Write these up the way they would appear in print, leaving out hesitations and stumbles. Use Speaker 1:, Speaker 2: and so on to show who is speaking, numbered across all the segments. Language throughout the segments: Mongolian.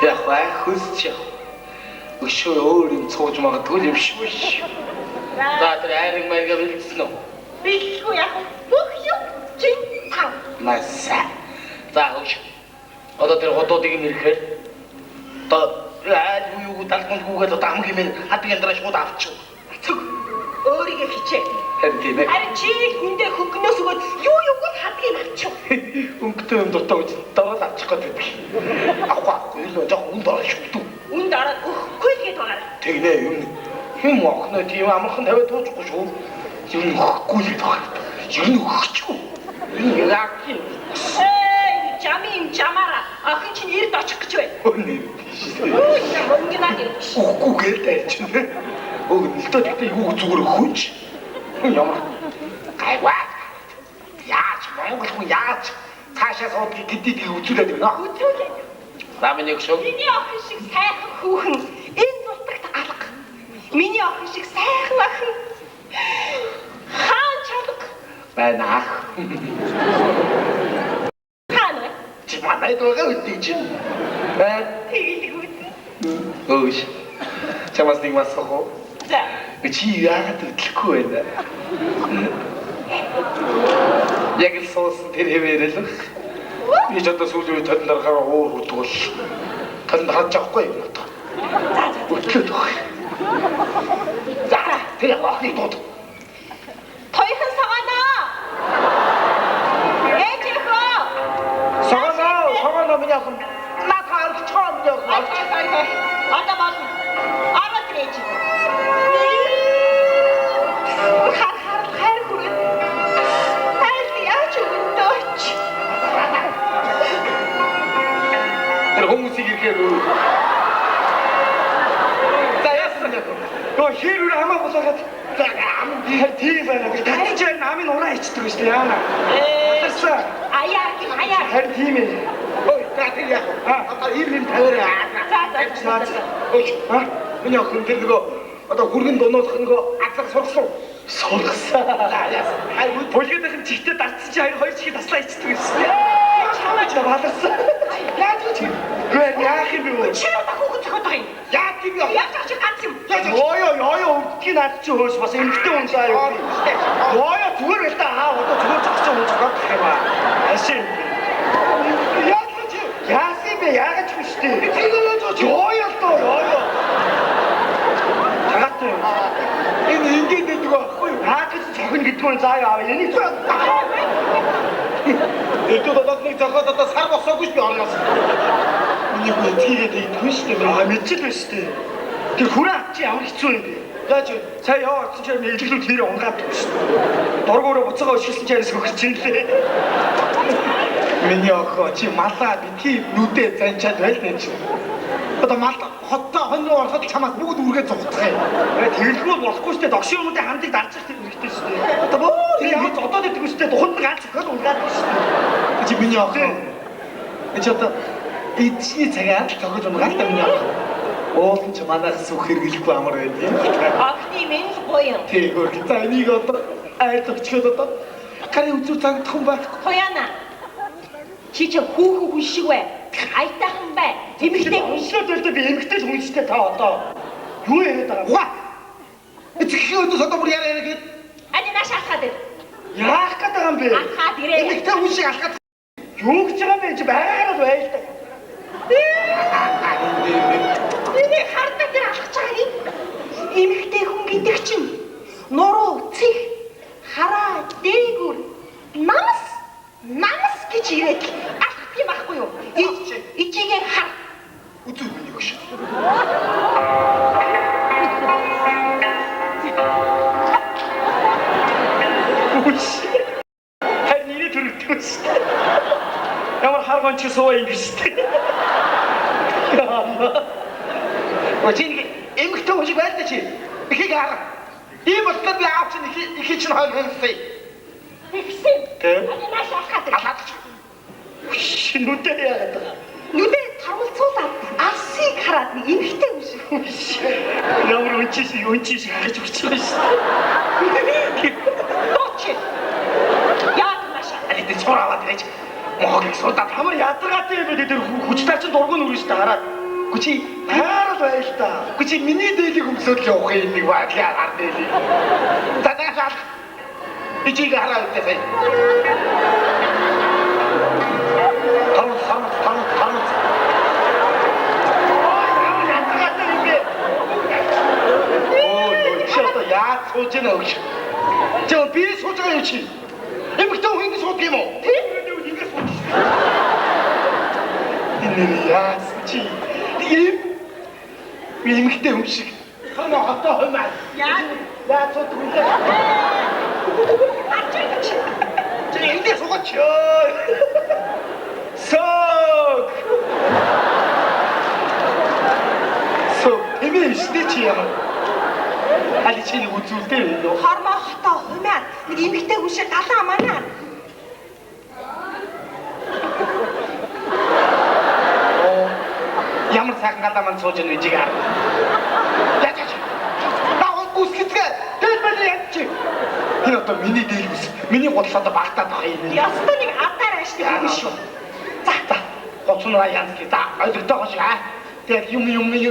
Speaker 1: Яг хөсч. Өшөө өөр юм цууж магадгүй юм шүү. За тэр айрын маяга бэлдсэн үү?
Speaker 2: Бэлгүй яг бүх юм чин тав.
Speaker 1: Маса. За өш. Одоо тэр хотуудыг нэрэхээр одоо юу талхангүйгээд одоо ам хэмээн хатаг яндраа шууд авчих.
Speaker 2: Цог өөрийгөө хичээ.
Speaker 1: Харин тийм ээ.
Speaker 2: Харин чи хүндээ хөнгнөөс өгөөд юуг хадгийг авчих.
Speaker 1: Өнгөтэй юм дуртай гэж дараа авчих гэдэг. Авахгүй л жоо үнд орох шүү.
Speaker 2: Үнд ороод өгөхгүй л гээд байгаа.
Speaker 1: Тэгнэ юм. Хэм охно тийм амархан тавиад туучгүй шүү. Юм өгөхгүй л байгаа. Юм өгөхгүй. Энэ яг юм.
Speaker 2: Жамин жамара охин чинь ирд очих гэж байна.
Speaker 1: Өнөө.
Speaker 2: Өнгөнаа ирж.
Speaker 1: Өгөхгүй гэлтэй чинь. Нэлтэ тэгтээ юу зүгээр хүч. Ямар гайваа. Яаж Монгол хүн яаж цаашаа суудгийг гэдгийг үзүүлээд байна.
Speaker 2: Үзүүлээ.
Speaker 1: Рамын яг шүү.
Speaker 2: Миний охин шиг сайхан хүүхэн энэ нутагт алга. Миний охин шиг сайхан охин хаан чалга
Speaker 1: байна ах.
Speaker 2: хаана?
Speaker 1: Чи манай дөрөв үгүй чинь.
Speaker 2: Тэгэлэг үү?
Speaker 1: Өөш. Чамаас нэг масах.
Speaker 2: За.
Speaker 1: Чи яагаад хөдлөхгүй байна? Яг л суусан тэр хэвээрэл. Би ч одоо сүүлийн үед тодлоор гараа уур хөдгөл. Тонд харж авахгүй юм одоо.
Speaker 2: За.
Speaker 1: Өглөөд баг. За, тэр яахыг дууд.
Speaker 2: Тойхон саганаа. Ээжихөө.
Speaker 1: Саганаа миний охин. Натаар чон яг.
Speaker 2: Одоо болно. Араад ээж. Хар хүрээ. Тайл яаж өгдөөч.
Speaker 1: Тэр хүмүүсийг ирэхээр за яасан яг. Гоо хэрүүр хамаа болоод за ам тийм байна. Татж намын ураа ичдэг шүү дээ яана. Батарсан.
Speaker 2: Аяа.
Speaker 1: Харин тийм ээ. Ой, тэр яах вэ? Одоо ийм тавиараа.
Speaker 2: За.
Speaker 1: Ой, миний охин тэр нөгөө одоо хүргэн дуноодох нөгөө азар сургасан. Сургасан. Ай, бүлгэдэх нь чихтэй дарцсан чи хоёр чихийг таслаа ичдэг шүү дээ.
Speaker 2: Чамаач
Speaker 1: Батарсан. Яаж чи? Гээ яах юм бэ?
Speaker 2: чи надад хүүхэд зөхөд байгаа юм.
Speaker 1: Яах юм бэ?
Speaker 2: Яаж ч ганц юм.
Speaker 1: Ёо, өвдгийг наад чи хөөс бас эмгтэн хүн заа юу. Ёо, зүгээр л да аа, одоо зүгээр зогсож хүн зогсоод гэх юм аа. Ашин. Яасан бэ? Яагаад ч биш дээ. Ёо тоо. Тагатай. Энэ ингээд байдаг байхгүй юу? Наад чи цохин гэдэг нь заа яа. Энийг зөө. Эдгээр одоодны зохиод одоо сар босоогүй ч би орноос. Миний хүн тийгээд идэх шүү дээ. Мэдчихэл байна шүү дээ. Тэр хүрээ чи ямар хэцүү юм бэ? Яаж вэ? Цаа яваа орсон чинь илэглүүд хэрэг унгаад байна шүү дээ. Дургуураа буцаага өшгөлсөн чанаас хөгч чинь лээ. Миний охин чи малаа бити нүдээ занчаад байлаа чи. Одоо мал хоттой хоньны ороход чамаас бүгд үргээ зугтах юм. Тэгэлгүй болохгүй шүү дээ. Догшин юмудын хандыг дарж ирэх хэрэгтэй шүү дээ. Одоо бөө тэр яаж одоод идэг шүү дээ. Туханд ганц өгөхөд унгаад байна шүү дээ. Чи миний охин. Чи одоо эцсийн цагаар зохиж унгаад та миний охин. Уулын ч манайх сүх хэрэглэхгүй амар байд.
Speaker 2: Охны минь гоё.
Speaker 1: Тэгвэл за энийг одоо айд өгчөөд одоо кари үзүү цагдах хүн байх.
Speaker 2: Хояна. Чи хүүхэн хүн шиг бай. Айтайхан бай. Эмэгтэй
Speaker 1: уншлаад байлаа би эмэгтэй хүн штэй та одоо. Юу яриад байгаа? Уга. Эцгийн өдөөс одоо бүр яриа гээд.
Speaker 2: Ани нааш алхаад ир.
Speaker 1: Яах гээд байгаа юм бэ?
Speaker 2: Алхаад ирээ.
Speaker 1: Эмэгтэй хүн шиг алхаад. Юу гэж байгаа юм бэ? Чи байгаад байл та.
Speaker 2: Энийг хардаа тэр алхаж байгаа юм. Эмэгтэй хүн гэдэг чинь нуруу, цэх, хараа, дээгүр, намас гэж ирээд алхах юм байхгүй юу? Ичигээ хар.
Speaker 1: Үзүү миний хөш. Хай нэрээ төрөлтөөс. Ямар харгон чи суу юм биш үү? Очиг эмгтэн хүн шиг байлаа чи. Ихийг хар. Ийм болтол би аав чинь их чинь хойно хөнсөй.
Speaker 2: Ихсэн.
Speaker 1: Тэ?
Speaker 2: Ани нааш алхаад ир.
Speaker 1: Алаад чи. Нүдээ яагаад байгаа?
Speaker 2: Нүдээ тарвалцуулаад алсыг хараад эмэгтэй юм шиг.
Speaker 1: Ямар үнчи шиг харж өгч байгаа шүү.
Speaker 2: Тооч. Яг нааш.
Speaker 1: Али тэ цораа аваад байж. Могийг судаад хамар ядаргаатай юм дээр хүчтэй чинь дургуун үрэн штэ хараад. Гүчи хараад байл та. Гүчи миний дээлийг өмсөөл явах юм нэг баадлаа хар дээлийг. Тадаашаа. Ичиг хараа үтээ. Хам. Яа сууж яана өгч. Жоо би сууж байгаа юм чи. Эмэгтэй хүн ингэ суудаг юм уу? Тийм. Ингэ сууж. Энэ яа чи. Би эмэгтэй хүн шиг. Хамаа хотоо хумаа. Яа суудаг юм бэ? Ачаач. Чи ингэ суугач ёо. Сог. Эми стич яа. Али чи нэг үзүүлдэг юм.
Speaker 2: Хормоо хотоо хумаад нэг эмэгтэй хүн шиг галаа манаа.
Speaker 1: Ямар сайхан гадаа манд сууж байгаа нэ жигээр. Яач. Наа үсгэцгээ. Тэгэл яач. Энэ одоо миний дээлбэс. Миний бодлоо багтаад байгаа юм.
Speaker 2: Ястаа нэг атаар ашиг юм шүү.
Speaker 1: За. Гоцноо яанс гээ. За, ойлгохтой шиг аа. Тэгээд юм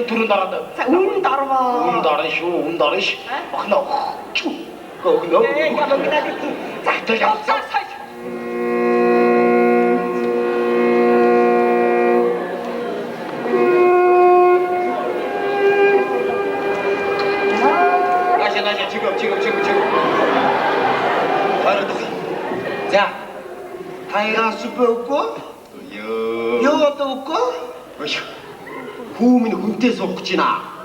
Speaker 1: түрүүнд ороод.
Speaker 2: За, үүнд орвоо.
Speaker 1: Үүнд орно ш. Охноо. Чү. Охноо.
Speaker 2: Ямар гинэ.
Speaker 1: За, тэгээд явцгаа. 지금. 자, 하이라스 먹고, 요것도 먹고, 후미는 군대에서 먹지나.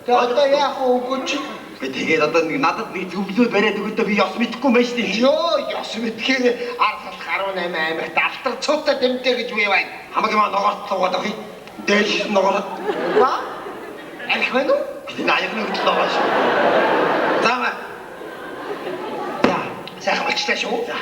Speaker 1: 어떤 야 호구치? 되게 어떤 나도 네 두부도 베레도 그때 비 яс мэдхгүй байж тийм. Йоо, яс мэдхээ аргал гаруун амиа далтар цуутай дэмтэй гэж үе байна. Хамаагүй маа ногоорт суугаад авах. Дээлс ногоорот. Ба? Арих байна уу? Наяг нэг ногоорш. Зама. Сайхан болчихлаа шүү. За.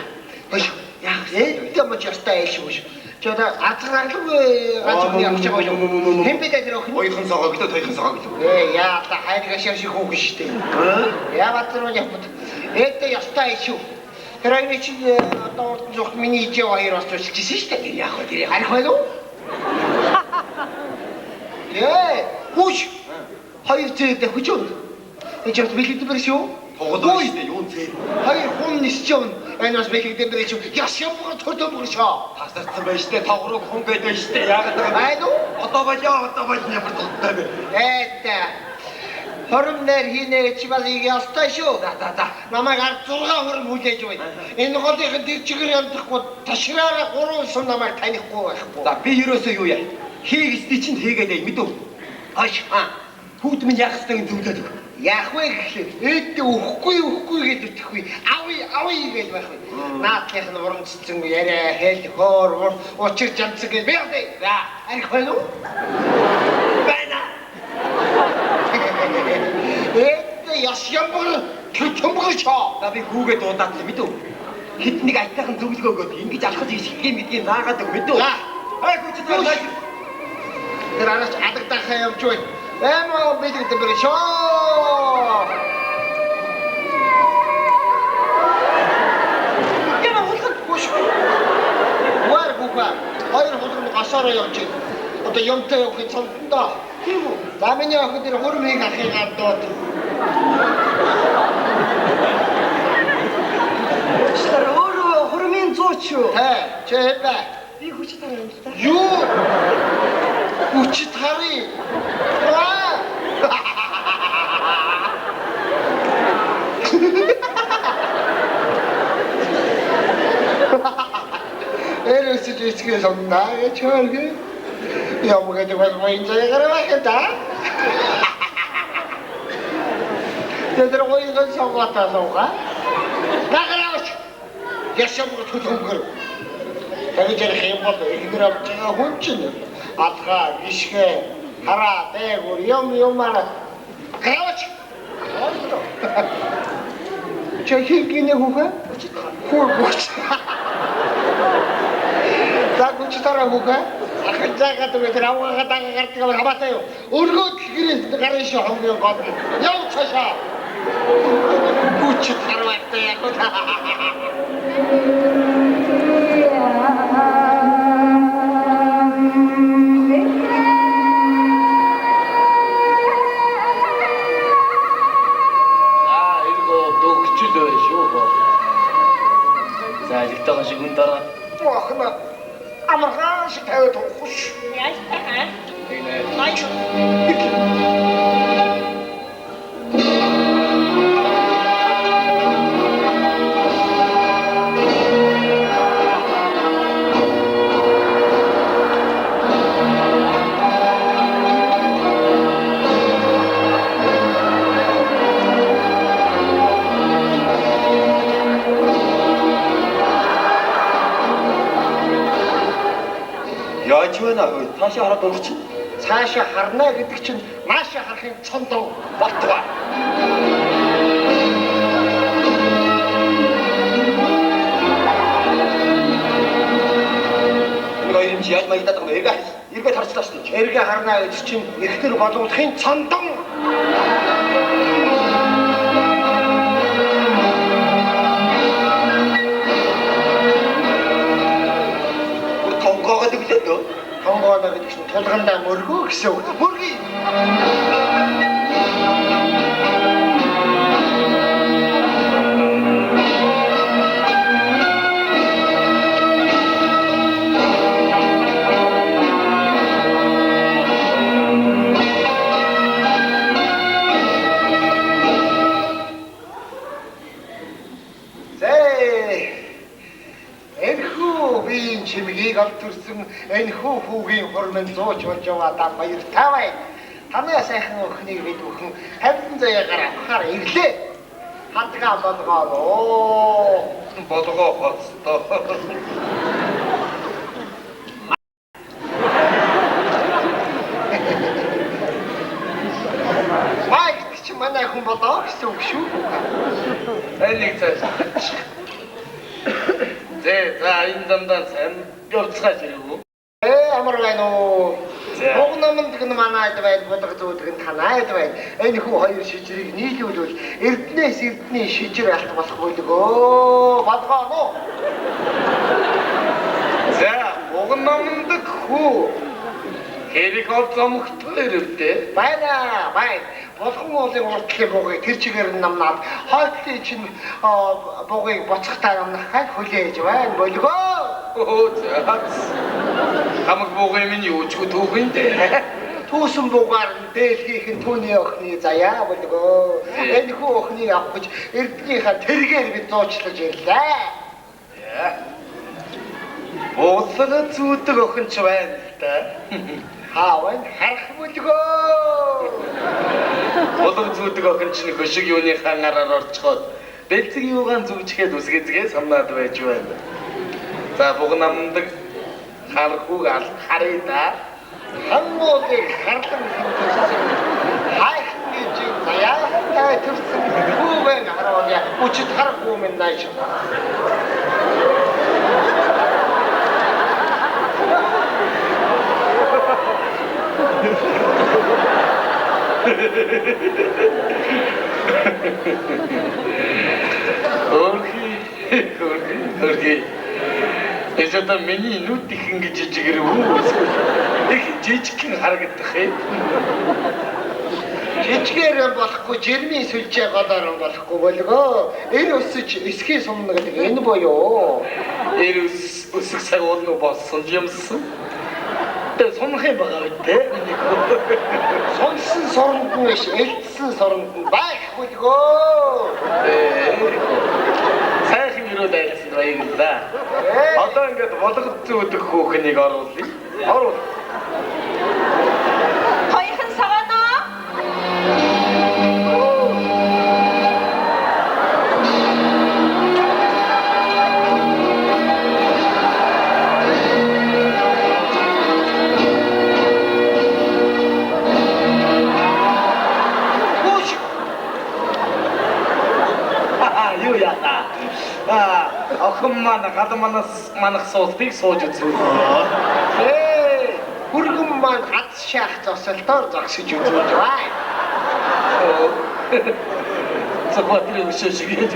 Speaker 1: Хөөш. Яах вэ? Ямар ч ястай шүү. Чод азгаргалгүй ганцхан явж байгаа юм. Хэмбэдэ тэр охин. Ойхон согоо гэдэг тойхон согоо гэдэг. Яа та хайрга шаршиг хөөх штэ. Яа батруу явбат. Эдэ ястай шүү. Тэр айны чи одоо зөвхөн миний ижээ хоёр бас төсөлчихсэн штэ. Яах вэ? Тэр харих байна уу? Хөөш. Хоёр зээдэ хүчөнд. Эчээс бэлгэдэг байх шүү. Тогдоо штэ юу зээ. Хоёр хүн нисчэв. Энэ бас бэлгэдэг байх шүү. Яшаамгаар төрдөмөр шоо. Тасарсан байж штэ тавруу хүн гэдэг штэ. Яагаад байгаа юм? Айну? Одоо болж ямар туттай бэ? Ээтэ. Хормнэр хийнэ чи бас ястай шүү. За. Намайг 6 хором хүлээж байна. Энэ голынхын тэр чигээр ямдахгүй ташраараа 3 сум намайг танихгүй байхгүй. За би ерөөсөө юу яа? Хийгсний чинь хийгээд мэдв. Хаш. Хүүт минь яах ёстой зүйлээд өг. Яах вэ гэхлээр ээдээ өхгүй гэж үтгэхгүй. Авъя гэж байх вэ. Наадных нь урамцсан яриа хэл хоор учир жамцэг гэж би яа. За, арих байна уу? Байна. Ээдээ яшямбар төмбөр шоо. За би хүүгээ дуудаад л мэдв. Хэд нэг айтайхан зөвлөгөө өгөөд ингэж алхаж ирэх гэдгийг наагаад мэдв. За. Айгууч таа. Тэр араас адагдахаа явж байна. Эмо бэлгэдэг байх шоо. Яна хулхан гош. Вар губа. Хоёр хулхан гашаараа явж байна. Одоо юмтай явахын цамтанда. Тийм үү? За миний охин тэр хурмыг ахыг гадууд. Шэр өөрөө хурмын зууч юу? Чи хэвээ. Би хүч тараа юм л та. Юу? Хүч тараа. Эрээс чи соннаа гэж хэлгээ. Ямгаа ч бас моинжаа гаравахта. Тэр гоёгоо согоотаа суугаа. Нагараач. Яшамгаа төлөмгөр. Тэгэж ярих юм бол ихнэр авч байгаа хүн чинь алгаа гიშгэ хараа дээгүр юмараа гавч. Чехигний хүүхэ? Хүүхэ. Загуч тараа хүүхэ? Ахажгаа тэр аваагаа гардаг хамаатай юу? Өргөд гэрээ гарын шоо хонгийн гол. Яв цаашаа. Гүч тараатай яг.
Speaker 3: За ажигтайгаа шиг хүн дараа.
Speaker 1: Охно амархан шиг тавиад хош.
Speaker 2: Яаж тахаа?
Speaker 3: Тэгнэ.
Speaker 2: Майк.
Speaker 4: Яаж байна вэ? Таашаа хараад урч.
Speaker 1: Цаашаа харна гэдэг чинь маашаа харахын цондоо болтгоо.
Speaker 4: Нөгөө юм чи яаж маягдаад байгаа юм бэ? Эргээд харчлаа шүү дээ.
Speaker 1: Эргээ харна гэж чинь ихтер болгохын цондон.
Speaker 4: Тонгоогод өглөө дөө.
Speaker 1: Тонгооно гэдэг чинь тулгандаа мөргөө гэсэн үг. Мөргий. Чимгийг олдурсан энэ хүүгийн хурмын зууч болж яваадаа баяртай байна. Танай сайхан өхнийг бид бүхэн 50 заяагаар авахаар ирлээ. Хадгаа болгоо.
Speaker 4: Болгоо хоцтой.
Speaker 1: Майк чи манай хүн болоо гэсэн үг шүү.
Speaker 3: Энийг цааш. За энэ замдаа сайн явцгааж ирв.
Speaker 1: Амар байна уу? Богномд гэн манайд байна, бодог зүүдэг нь танайд байна. Энэ хүү хоёр шижрийг нийлүүлвэл эрднээс эрдний шижир алт болох болгоо. Болгоо.
Speaker 3: За богномд хүү Helikopter мөхтэй ирвдээ.
Speaker 1: Байна. Болгон уулын уртлын буугыг тэр чигээр намнаад хойтлын чинь буугыг буцахтаа намнахад хүлээж байна. Болгоо.
Speaker 3: За. Хамаг буугын минь юу ч түүхэн дээ.
Speaker 1: Түүсэн буугаар дээлхийх нь түүний охины заяа болгоо. Энэ хүү охиныг авах гэж эрднийхээ тэргээр бид зуучлаж ирлээ.
Speaker 3: Уулга зүүдэг охин ч байна л да.
Speaker 1: Хааван харах болгоо.
Speaker 3: Уулга зүүдэг охин чинь хөшиг юуны хангараар орцоход бэлцэг юугаан зүвчгээд үсгэзгээ самнаад байж байна. За богномд харахуг харъя да.
Speaker 1: Хаммуудыг харлан хэмжсэн. Хайх гэж заяатай төрсөн хүүвэн харуулъя. Үчид харахгүй минь нааш.
Speaker 3: Окей. Эцэстээ миний нүд их ингэж жижигэр үү. Их жижигхэн харагдах юм.
Speaker 1: Жижигэр болохгүй, жирмийн сүлжээ голоор болохгүй болгоо. Энэ өсөж эсхий сумна гэдэг энэ боёо.
Speaker 3: Энэ өсөх цагуул болсон юмсан. Тэ сунах юм байгаа үү?
Speaker 1: Сонсон соронд нь биш, элдсэн соронд нь байх болгоо.
Speaker 3: Сайхан ирээд айлсан баярлалаа. Одоо ингээд болгох зүйдэх хүүхнийг оруулъя. Оруул.
Speaker 2: Хоёрхан сагаанаа.
Speaker 3: Юу яата? Охин маань манах суусыг сууж үзвэл.
Speaker 1: Хүргэн маань хад шаах зогсолтоор зогсож үзүүлж байна.
Speaker 3: Цогцолтын өшөөшгээд.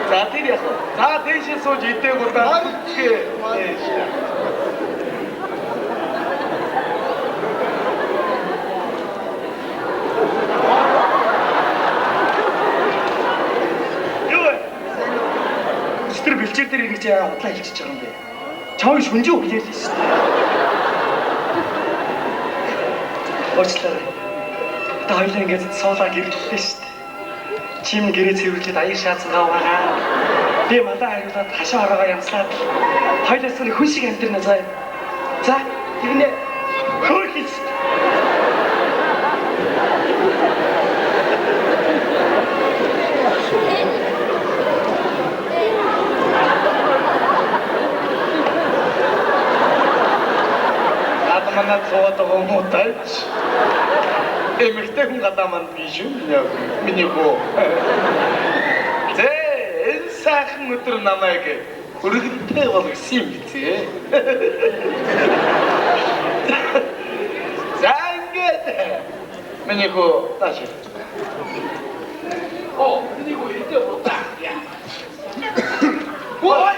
Speaker 3: За тэр яг. За дэшээ сууж идээг удаа.
Speaker 1: цэг дээр ингэж удлаа хэлчихэж байгаа юм бэ. Чамайг шүнжээ хүлээлээ шүү дээ. Уучлаарай. Та хоёлаа ингэж суулаа гэрэлтлээ шүү дээ. Чим гэрээ цэвэрлээд аяг шаацгаа угаагаа. Би мандаа хариулаад хашаа ороогоо ямслаад хоёлаас нь хүн шиг амьдрнаа заа. За, тэгнэ. Хөөхийс. Манад суудаг юм уу таач? Эмэгтэй хүн гадаа манд биш юм яа. Миний хөө. Энэ сайхан өдөр намайг хүргэлтэй болгосон юм бизээ. За ингээд. Миний хөө тааш. Миний хөө идэ болоо. Яа. Ой!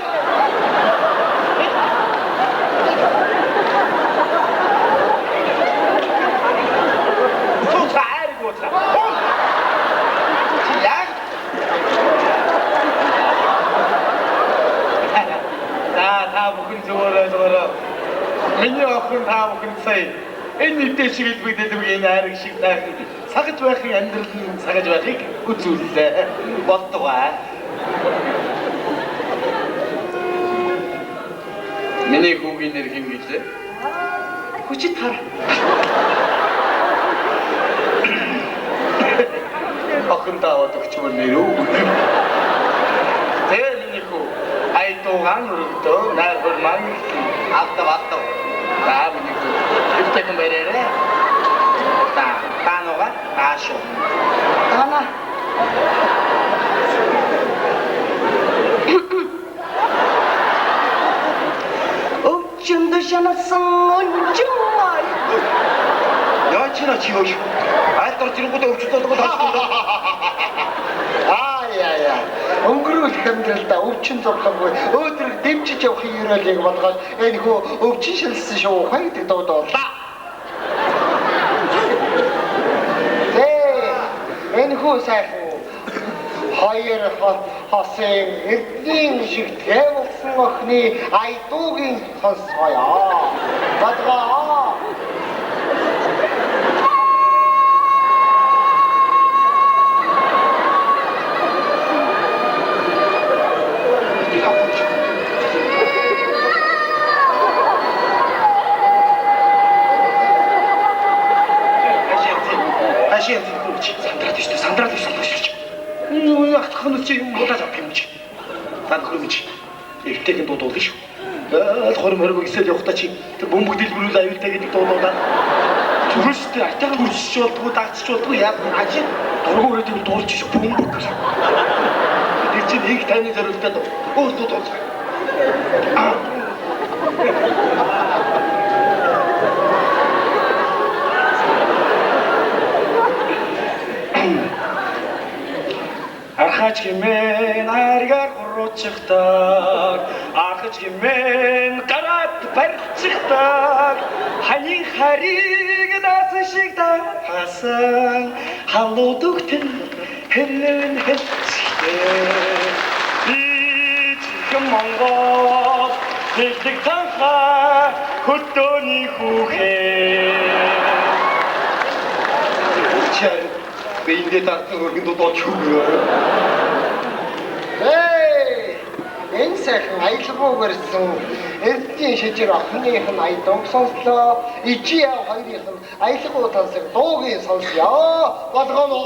Speaker 1: Миний охин та бүхэн сая энэ нийтэд шиг илбэгдээд энэ хайрыг шиг тайхан сагж байхын амьдрал нь сагж байхыг үзүүллээ. Болдгоо. Миний хүүгийн нэр хэм гэлээ? Хүчит хар. Охин таавад өгчмөр нэр үү? Миний хүү айтуугаан өрөвдөө найрбар маань автав. Та миний хүү өвтөкөн бэрээрээ. Таануга таашо. Таана. Өвчөнд шанасан онжмай. Яачна чиё. Айлтар зэрэгүүдээ өвчтөд болгоод хаалт. Яа. Өнгөрөөх хэмжээлдээ өвчин зовлонгүй өөдрөг дэмжиж явахын ерөөлийг болгоод энэ хөө өвчин шилсэн шүү хайдаг дуудуулаа. Энэ хөө сайхан хоёр хосын эдийн шиг тавилсан охины айдуугийн сонсгоё. Бадгаа. Сандраад биш. Юу яах вэ чи бодож авах юм чи. Тань хөрөмж. Эвтэйг дуудуул гэж. Хорморог гисэл явахта чи тэр бөмбөг дэлгэрүүл аюултай гэдэг дуудуулаад зүрхстэй айтайгаар хөрсөж болдгоо дагцч болдгоо яг ажи дургуун өрөөдөг дуулж шиг бөмбөг. Тэр чи нэг таны зорилттой дуудуул. Архаж хэмээн аргаар хуруучихдаг архаж хэмээн гараад барьчихдаг ханы хариг даасан шиг хасан халууд өгтөн хэлэн хэлчихээ ичгэн Монгол хэлдэг танхаа хөтөөний хүүхээ Бинде тартын өргөнд дуудаж хөвгөө. Энэ сайхан аялалгүй барьсан эрдийн шижир охиных нь айдууг сонслоо. Ижи яв хоёрын нь аялалгүй тансаг дуугийн сонсё. Болгоно.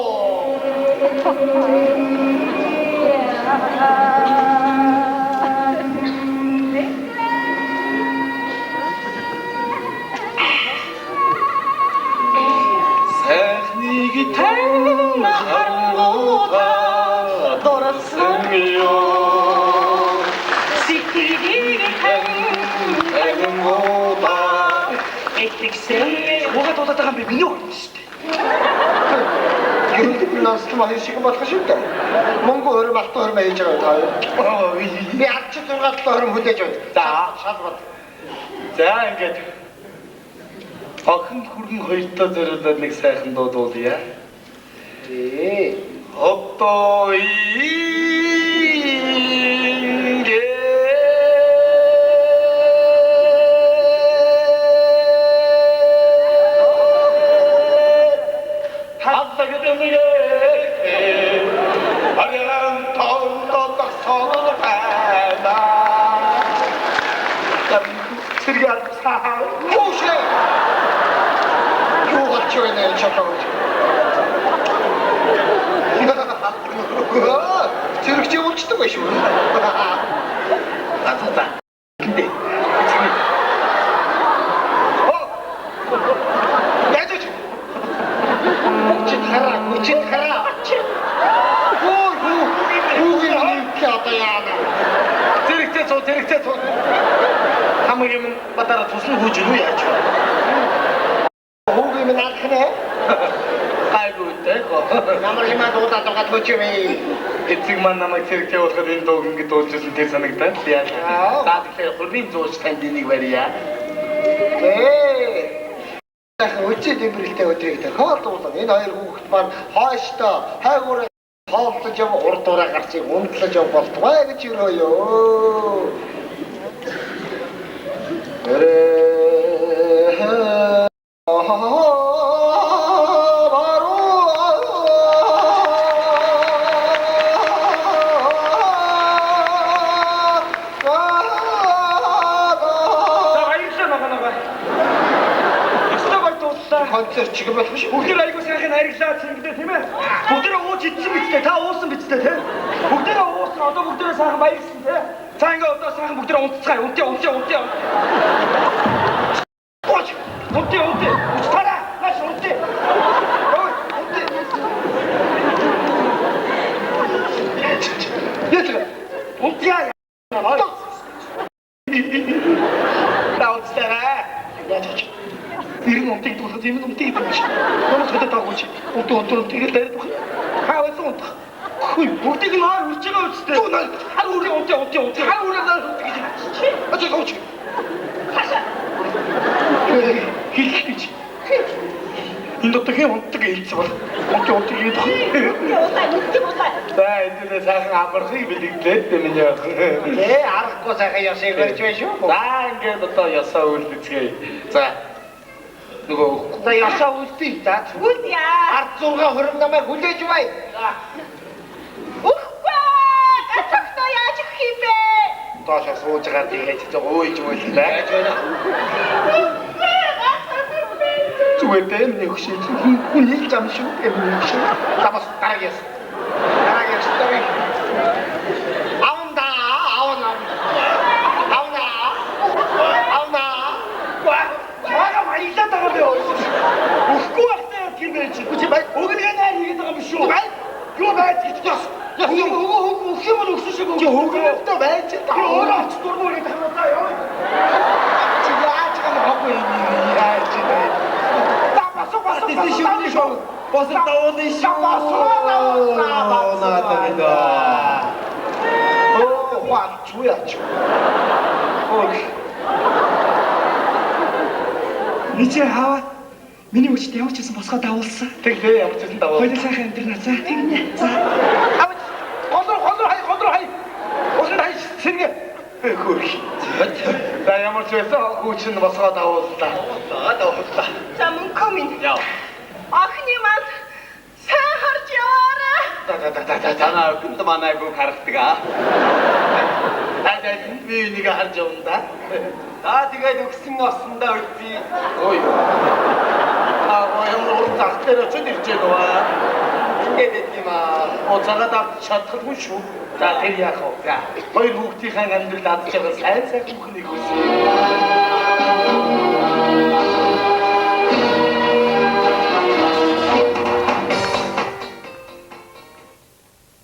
Speaker 1: Гитэн хангута дорсмио сикиги хангута этиксээ угаад удаагаа би миний хөрнө шүү дээ. Юу наастай маяг шиг болох шүү дээ. Монгол өрөм алт өрөм ээж байгаа таа. Би арч зургаалт өрөм хүлээж байна. За шалгал. За ингээд охин хүргэн хоёртоо зориулаад нэг сайхан дуудуулъя. Отто инге
Speaker 4: Юушээ. Юу болж байна энэ чолоо. Зэрэг чи уулздаг байх шүү.
Speaker 3: Атата. Гинэ.
Speaker 4: Мөчид хараа. Хүүгийн одоо яана.
Speaker 3: Зэрэгтэй цоо. Хамгийн юм батара тусна хууж юу яаж вэ?
Speaker 4: Хүүгийн минь архнаа.
Speaker 3: Гайгүйтэй гоо.
Speaker 4: Намар юм дуудаад байгаа ч юм ээ.
Speaker 3: Эцэг маань намайг зэрэгтэй болоход энэ дууг ингэ дуулжсэн тэр санагдаад яа. Даа тэгэхээр хурийн зууч танд энийг барья.
Speaker 4: Өчигд имбрэлтэй өдрийг хоол дуулаа. Энэ хоёр хүүхэд маань хойштоо хайгуур хооллож юм урд ураа гарч унтлаж юм болтугай гэж өрөөё. Концерт чиг болох шүү.
Speaker 1: Бүгд айгуу сайхан харьглаад цэнгдээ тийм ээ. Бүгдээ ууж идсэн бицтэй, та уусан бицтэй тийм. Бүгдээ уусан, одоо бүгдээ сайхан баярсан тийм. За ингээ одоо сайхан бүгдээ унтцгаая. Унтъя. Ууч. Устараа. Маш унтъя. Ой, унтъя. Яа. Унтъя. Таустараа. Яач. Ирэн унтыг дуулах юм унтыг дуулах. Нуус хөдөө тагууч. Унтуу тэгэл дайрах. Хаваас унтах. Хүй, бүгдийг нь хаар үрж байгаа үстэй. Хар үрээ унтъя. Хар үрээ унтъя гэж. Ачаа гооч. Хич. Энэ дотор хэм унтдаг хэлцээ бол. Унтыг гэдэг. За энэ сайхан амархыг бэлгэлээд юм яах.
Speaker 4: Арахгүй сайхан ясыг барьж байна шүү.
Speaker 3: За ингээд одоо ясаа үлдэцгээе. За нөгөө
Speaker 4: За ясаа үлдээ та.
Speaker 2: Үлдээ.
Speaker 4: Ард 6 20 намайг хүлээж бай.
Speaker 2: Үхбэ! Гацагтаа яаж их юм бэ?
Speaker 3: доошоо сууж байгаа тэгээд уйж үйлдэ. Зүгээр дээ нэг хөшөө хүний зам шүү эмээ шүү. Тамас тарагяс. Тарагяс тараг.
Speaker 1: Чи бай өгнөө наа хийгээд байгаа юм шүү. Бай. Юу байж гэж. Я хөөмөр өгсөн шиг. Чи хөөмөртэй байж та. Өөрөө ч дурмөр гэдэг юм даа ёо. Чи яаж гам хоогүй юм яаж чи. Бас тийм шүү. Бас таавны шүү. Оо, ваа, чуяч. Ой. Ничи хаа миний үчтэй ямар ч гэсэн босгоо давуулсан.
Speaker 3: Тэглээ ямар ч гэсэн давуул.
Speaker 1: Хоёул сайхан амьдрнаа. За тэгнэ. За.
Speaker 3: Авч голроо хай. Усан хай сэргэ. Хөөе. За ямар ч байсан хүүчин босгоо давууллаа. Давууллаа.
Speaker 2: За мөнхөө минь.
Speaker 3: Яа.
Speaker 2: Охины маань сайн харж яваарай.
Speaker 3: Танаа өкөнд манайг харагдаг аа. Таад би энийг харж явна да. Тэгээд өгсөн осондоо үлдээ. Ой. Ямар урд тахтэр очиж ирж байгаа. Ингээд юм аа. Оцагаад авч чадахгүй шүү. За тэр яах вэ? Хоёр хүүхдийн амьдрал адж байгаа сайн хүүхнийг үсэ.